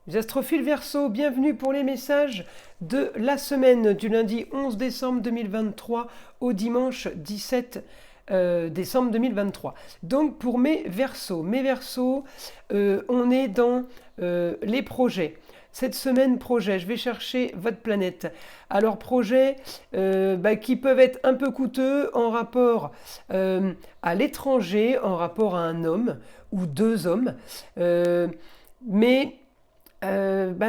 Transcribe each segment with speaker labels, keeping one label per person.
Speaker 1: Les astrophiles Verseau, bienvenue pour les messages de la semaine du lundi 11 décembre 2023 au dimanche 17 décembre 2023. Donc pour mes Verseaux, on est dans les projets. Cette semaine, projet, je vais chercher votre planète. Alors projets qui peuvent être un peu coûteux en rapport à l'étranger, en rapport à un homme ou deux hommes. Mais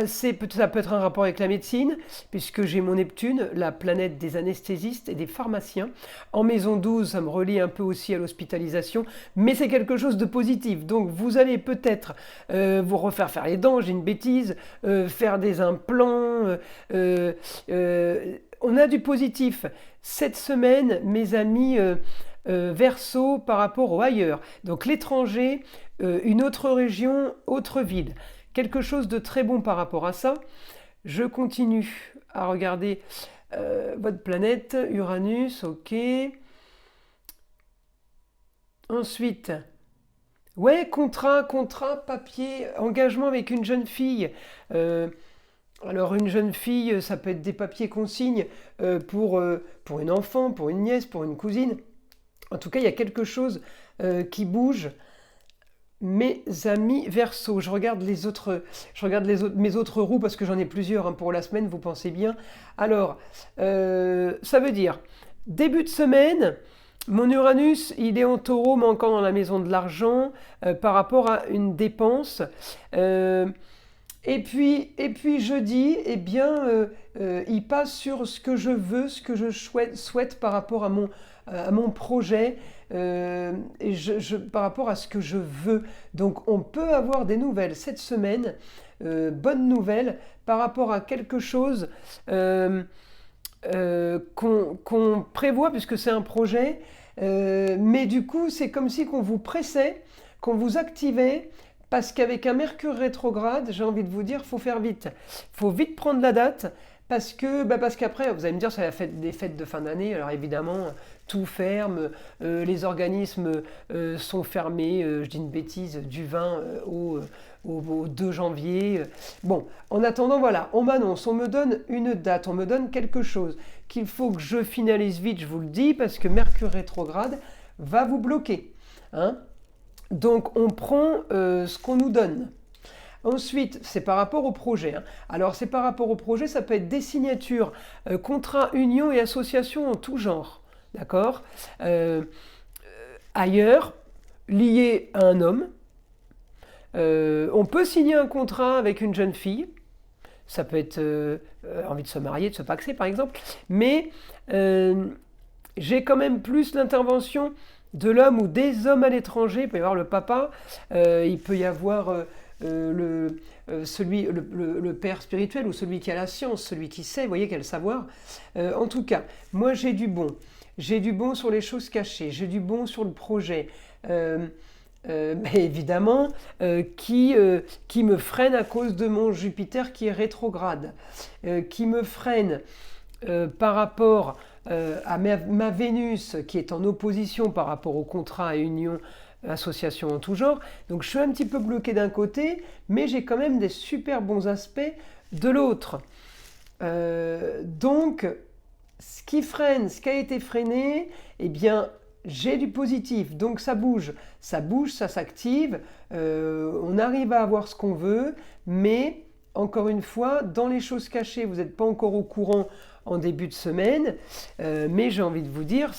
Speaker 1: ça peut être un rapport avec la médecine, puisque j'ai mon Neptune, la planète des anesthésistes et des pharmaciens. En maison 12, ça me relie un peu aussi à l'hospitalisation, mais c'est quelque chose de positif. Donc vous allez peut-être vous refaire faire les dents, j'ai une bêtise, faire des implants. On a du positif. Cette semaine, mes amis Verseau par rapport au ailleurs. Donc l'étranger, une autre région, autre ville. Quelque chose de très bon par rapport à ça. Je continue à regarder votre planète, Uranus, ok. Ensuite, ouais, contrat, papier, engagement avec une jeune fille. Euh, alors une jeune fille, ça peut être des papiers qu'on signe pour une enfant, pour une nièce, pour une cousine. En tout cas, il y a quelque chose qui bouge. Mes amis Verseau, je regarde mes autres roues parce que j'en ai plusieurs pour la semaine, vous pensez bien. Alors, ça veut dire, début de semaine, mon Uranus, il est en taureau, mais encore dans la maison de l'argent, par rapport à une dépense. Euh, et puis jeudi, eh bien, il passe sur ce que je veux, ce que je souhaite par rapport à mon projet, par rapport à ce que je veux. Donc on peut avoir des nouvelles cette semaine, bonnes nouvelles, par rapport à quelque chose qu'on prévoit, puisque c'est un projet, mais du coup c'est comme si qu'on vous pressait, qu'on vous activait, parce qu'avec un Mercure rétrograde, j'ai envie de vous dire, faut faire vite. Faut vite prendre la date parce qu'après, vous allez me dire, c'est des fêtes de fin d'année. Alors évidemment, tout ferme, les organismes sont fermés. Je dis une bêtise, du 20 au 2 janvier. Bon, en attendant, voilà, on m'annonce, on me donne une date, on me donne quelque chose qu'il faut que je finalise vite. Je vous le dis parce que Mercure rétrograde va vous bloquer, hein. Donc on prend ce qu'on nous donne. Ensuite, c'est par rapport au projet, hein. Alors c'est par rapport au projet, ça peut être des signatures, contrats, unions et associations en tout genre. D'accord. Ailleurs, lié à un homme. On peut signer un contrat avec une jeune fille. Ça peut être envie de se marier, de se paxer par exemple. Mais j'ai quand même plus l'intervention de l'homme ou des hommes à l'étranger. Il peut y avoir le papa, il peut y avoir le père spirituel ou celui qui a la science, celui qui sait, vous voyez, qui a le savoir. En tout cas, moi j'ai du bon. J'ai du bon sur les choses cachées, j'ai du bon sur le projet. Mais évidemment, qui me freine à cause de mon Jupiter qui est rétrograde, qui me freine par rapport à ma Vénus qui est en opposition par rapport au contrat et union, association en tout genre. Donc je suis un petit peu bloqué d'un côté, mais j'ai quand même des super bons aspects de l'autre. Donc, ce qui a été freiné, eh bien, j'ai du positif, donc ça bouge, ça s'active, on arrive à avoir ce qu'on veut, mais encore une fois, dans les choses cachées, vous n'êtes pas encore au courant en début de semaine, mais j'ai envie de vous dire,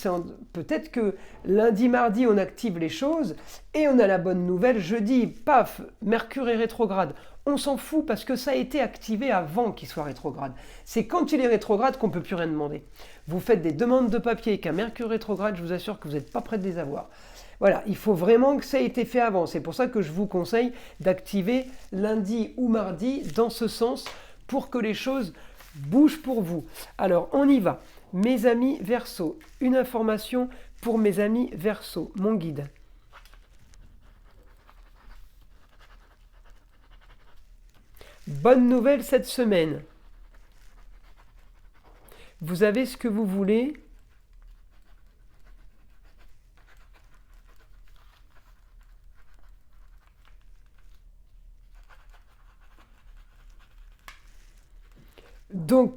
Speaker 1: peut-être que lundi, mardi, on active les choses et on a la bonne nouvelle jeudi, paf, Mercure est rétrograde. On s'en fout parce que ça a été activé avant qu'il soit rétrograde. C'est quand il est rétrograde qu'on ne peut plus rien demander. Vous faites des demandes de papier avec un Mercure rétrograde, je vous assure que vous n'êtes pas prêt de les avoir. Voilà, il faut vraiment que ça ait été fait avant. C'est pour ça que je vous conseille d'activer lundi ou mardi dans ce sens pour que les choses bougent pour vous. Alors, on y va. Mes amis Verseau, une information pour mes amis Verseau, mon guide. Bonne nouvelle cette semaine. Vous avez ce que vous voulez. Donc,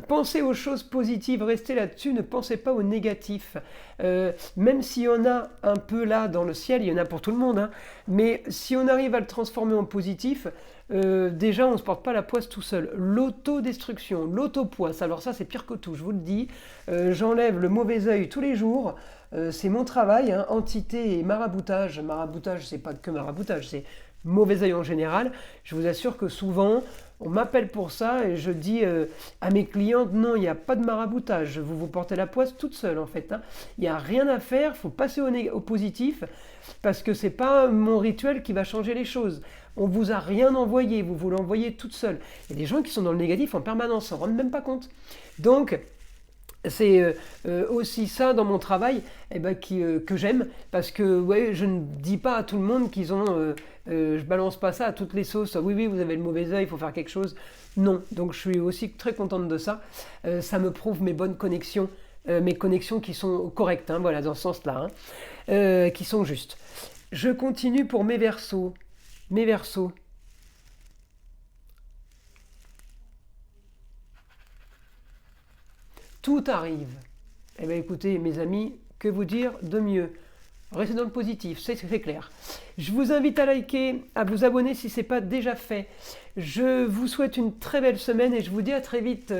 Speaker 1: pensez aux choses positives, restez là-dessus, ne pensez pas aux négatifs. Même s'il y en a un peu là dans le ciel, il y en a pour tout le monde, hein, mais si on arrive à le transformer en positif, déjà on ne se porte pas la poisse tout seul. L'autodestruction, l'autopoisse, alors ça c'est pire que tout, je vous le dis. J'enlève le mauvais œil tous les jours, c'est mon travail, hein, entité et maraboutage. Maraboutage, c'est pas que maraboutage, c'est mauvais œil en général. Je vous assure que souvent, on m'appelle pour ça et je dis à mes clientes, non, il n'y a pas de maraboutage, vous vous portez la poisse toute seule en fait, hein. Il n'y a rien à faire, il faut passer au positif, parce que c'est pas mon rituel qui va changer les choses. On vous a rien envoyé, vous l'envoyez toute seule. Il y a des gens qui sont dans le négatif en permanence, s'en rendent même pas compte. Donc, c'est aussi ça dans mon travail que j'aime, parce que ouais, je ne dis pas à tout le monde qu'ils ont... je balance pas ça à toutes les sauces. Oui, oui, vous avez le mauvais œil, il faut faire quelque chose. Non, donc je suis aussi très contente de ça. Ça me prouve mes bonnes connexions, mes connexions qui sont correctes, hein, voilà, dans ce sens-là, hein, qui sont justes. Je continue pour mes Verseaux. Mes Verseaux. Tout arrive. Eh bien écoutez, mes amis, que vous dire de mieux? Restez dans le positif, c'est clair. Je vous invite à liker, à vous abonner si ce n'est pas déjà fait. Je vous souhaite une très belle semaine et je vous dis à très vite.